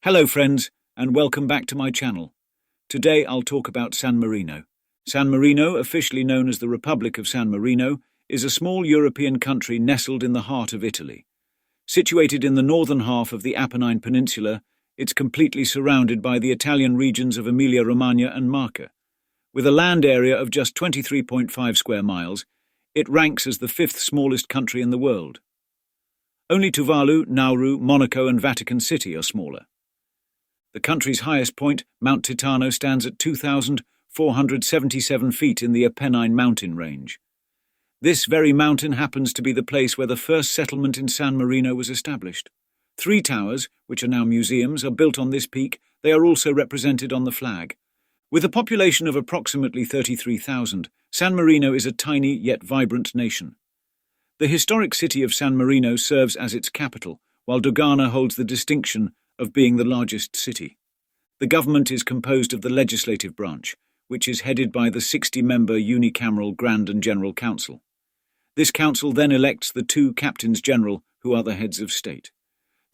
Hello friends, and welcome back to my channel. Today I'll talk about San Marino. San Marino, officially known as the Republic of San Marino, is a small European country nestled in the heart of Italy. Situated in the northern half of the Apennine Peninsula, it's completely surrounded by the Italian regions of Emilia-Romagna and Marche. With a land area of just 23.5 square miles, it ranks as the fifth smallest country in the world. Only Tuvalu, Nauru, Monaco and Vatican City are smaller. The country's highest point, Mount Titano, stands at 2,477 feet in the Apennine mountain range. This very mountain happens to be the place where the first settlement in San Marino was established. 3 towers, which are now museums, are built on this peak. They are also represented on the flag. With a population of approximately 33,000, San Marino is a tiny yet vibrant nation. The historic city of San Marino serves as its capital, while Dogana holds the distinction of being the largest city. The government is composed of the legislative branch, which is headed by the 60-member unicameral Grand and General Council. This council then elects the 2 captains general, who are the heads of state.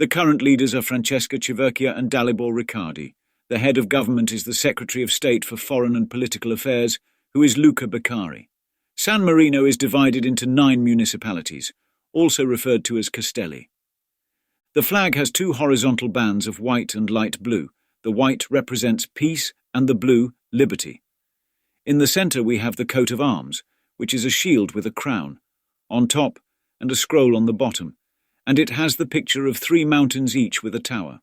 The current leaders are Francesca Civerchia and Dalibor Riccardi. The head of government is the Secretary of State for Foreign and Political Affairs, who is Luca Beccari. San Marino is divided into 9 municipalities, also referred to as castelli. The flag has 2 horizontal bands of white and light blue. The white represents peace and the blue, liberty. In the centre we have the coat of arms, which is a shield with a crown on top and a scroll on the bottom, and it has the picture of 3 mountains each with a tower.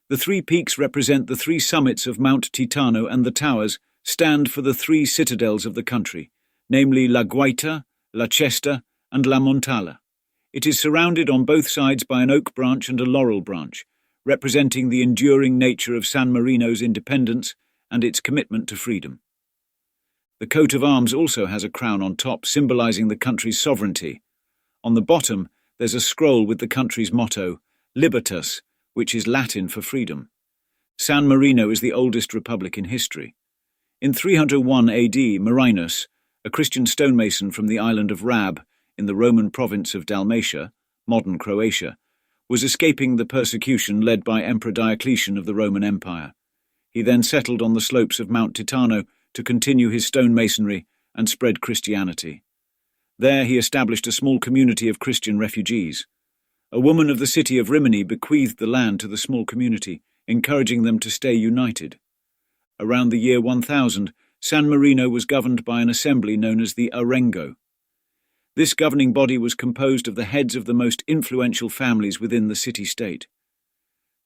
The 3 peaks represent the 3 summits of Mount Titano, and the towers stand for the 3 citadels of the country, namely La Guaita, La Cesta and La Montala. It is surrounded on both sides by an oak branch and a laurel branch, representing the enduring nature of San Marino's independence and its commitment to freedom. The coat of arms also has a crown on top, symbolizing the country's sovereignty. On the bottom, there's a scroll with the country's motto, Libertas, which is Latin for freedom. San Marino is the oldest republic in history. In 301 AD, Marinus, a Christian stonemason from the island of Rab in the Roman province of Dalmatia, modern Croatia, was escaping the persecution led by Emperor Diocletian of the Roman Empire. He then settled on the slopes of Mount Titano to continue his stonemasonry and spread Christianity. There he established a small community of Christian refugees. A woman of the city of Rimini bequeathed the land to the small community, encouraging them to stay united. Around the year 1000, San Marino was governed by an assembly known as the Arengo. This governing body was composed of the heads of the most influential families within the city-state.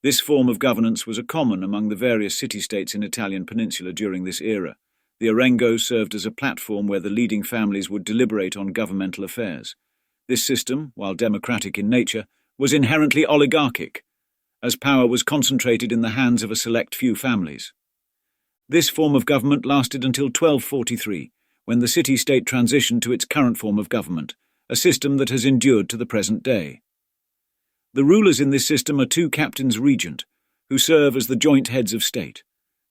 This form of governance was common among the various city-states in Italian peninsula during this era. The Arengo served as a platform where the leading families would deliberate on governmental affairs. This system, while democratic in nature, was inherently oligarchic, as power was concentrated in the hands of a select few families. This form of government lasted until 1243, when the city-state transitioned to its current form of government, a system that has endured to the present day. The rulers in this system are 2 captains regent, who serve as the joint heads of state.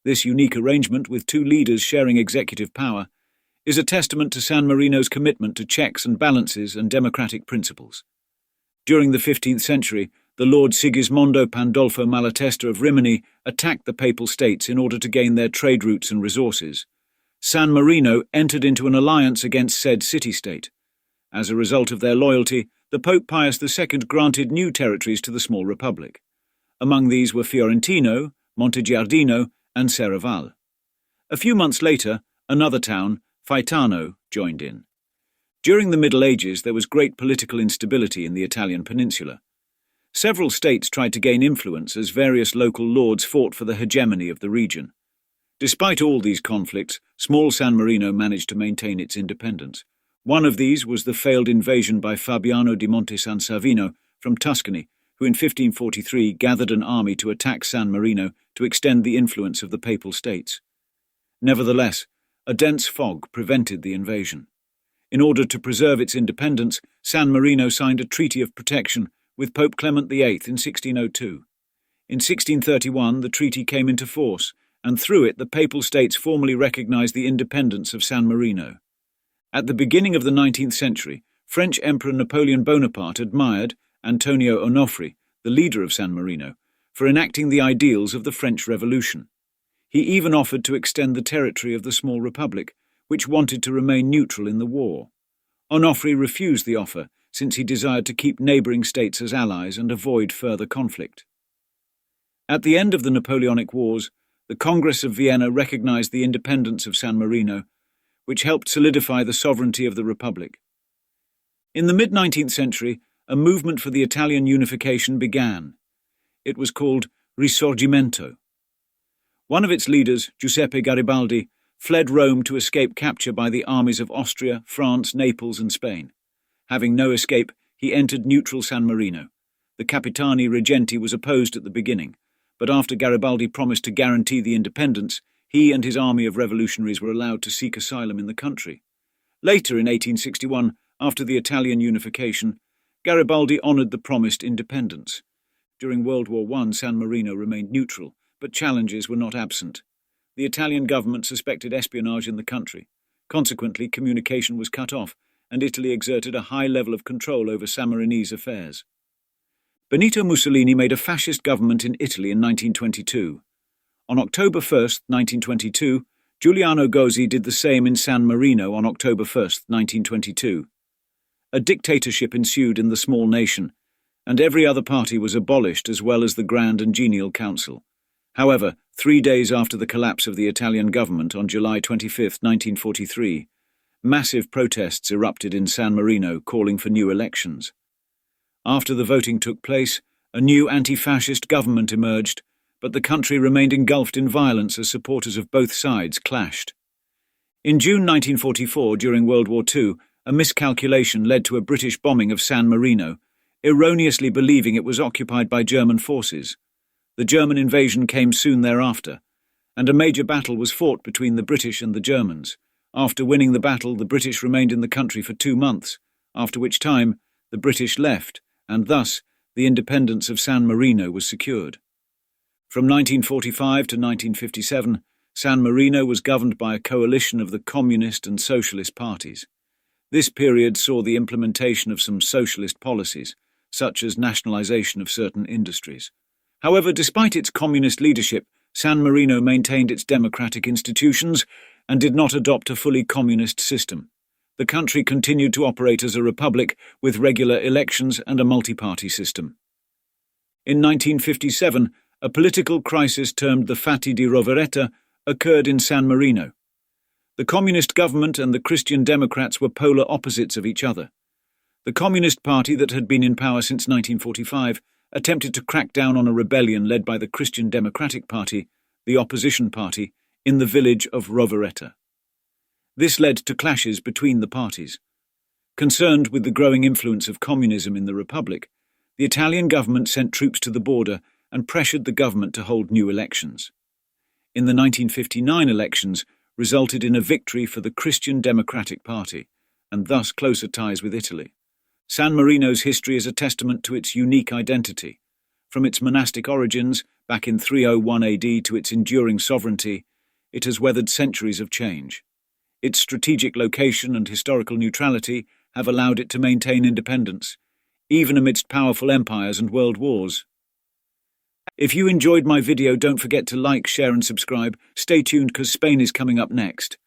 This unique arrangement, with 2 leaders sharing executive power, is a testament to San Marino's commitment to checks and balances and democratic principles. During the 15th century, the Lord Sigismondo Pandolfo Malatesta of Rimini attacked the Papal States in order to gain their trade routes and resources. San Marino entered into an alliance against said city-state. As a result of their loyalty, the Pope Pius II granted new territories to the small republic. Among these were Fiorentino, Montegiardino, and Serravalle. A few months later, another town, Faetano, joined in. During the Middle Ages, there was great political instability in the Italian peninsula. Several states tried to gain influence as various local lords fought for the hegemony of the region. Despite all these conflicts, small San Marino managed to maintain its independence. One of these was the failed invasion by Fabiano di Monte San Savino from Tuscany, who in 1543 gathered an army to attack San Marino to extend the influence of the Papal States. Nevertheless, a dense fog prevented the invasion. In order to preserve its independence, San Marino signed a treaty of protection with Pope Clement VIII in 1602. In 1631, the treaty came into force, and through it the Papal States formally recognized the independence of San Marino. At the beginning of the 19th century, French Emperor Napoleon Bonaparte admired Antonio Onofre, the leader of San Marino, for enacting the ideals of the French Revolution. He even offered to extend the territory of the small republic, which wanted to remain neutral in the war. Onofre refused the offer, since he desired to keep neighbouring states as allies and avoid further conflict. At the end of the Napoleonic Wars, the Congress of Vienna recognized the independence of San Marino, which helped solidify the sovereignty of the Republic. In the mid-19th century, a movement for the Italian unification began. It was called Risorgimento. One of its leaders, Giuseppe Garibaldi, fled Rome to escape capture by the armies of Austria, France, Naples, and Spain. Having no escape, he entered neutral San Marino. The Capitani Reggenti was opposed at the beginning, but after Garibaldi promised to guarantee the independence, he and his army of revolutionaries were allowed to seek asylum in the country. Later, in 1861, after the Italian unification, Garibaldi honoured the promised independence. During World War I, San Marino remained neutral, but challenges were not absent. The Italian government suspected espionage in the country. Consequently, communication was cut off, and Italy exerted a high level of control over Sammarinese affairs. Benito Mussolini made a fascist government in Italy in 1922. On October 1, 1922, Giuliano Gozzi did the same in San Marino on October 1, 1922. A dictatorship ensued in the small nation, and every other party was abolished as well as the Grand and Genial Council. However, 3 days after the collapse of the Italian government on July 25, 1943, massive protests erupted in San Marino calling for new elections. After the voting took place, a new anti-fascist government emerged, but the country remained engulfed in violence as supporters of both sides clashed. In June 1944, during World War II, a miscalculation led to a British bombing of San Marino, erroneously believing it was occupied by German forces. The German invasion came soon thereafter, and a major battle was fought between the British and the Germans. After winning the battle, the British remained in the country for 2 months, after which time the British left, and thus the independence of San Marino was secured. From 1945 to 1957, San Marino was governed by a coalition of the Communist and Socialist parties. This period saw the implementation of some socialist policies, such as nationalization of certain industries. However, despite its communist leadership, San Marino maintained its democratic institutions and did not adopt a fully communist system. The country continued to operate as a republic with regular elections and a multi-party system. In 1957, a political crisis termed the Fatti di Rovereta occurred in San Marino. The communist government and the Christian Democrats were polar opposites of each other. The Communist Party, that had been in power since 1945, attempted to crack down on a rebellion led by the Christian Democratic Party, the opposition party, in the village of Rovereta. This led to clashes between the parties. Concerned with the growing influence of communism in the Republic, the Italian government sent troops to the border and pressured the government to hold new elections. In the 1959 elections resulted in a victory for the Christian Democratic Party, and thus closer ties with Italy. San Marino's history is a testament to its unique identity. From its monastic origins, back in 301 AD, to its enduring sovereignty, it has weathered centuries of change. Its strategic location and historical neutrality have allowed it to maintain independence, even amidst powerful empires and world wars. If you enjoyed my video, don't forget to like, share and subscribe. Stay tuned because Spain is coming up next.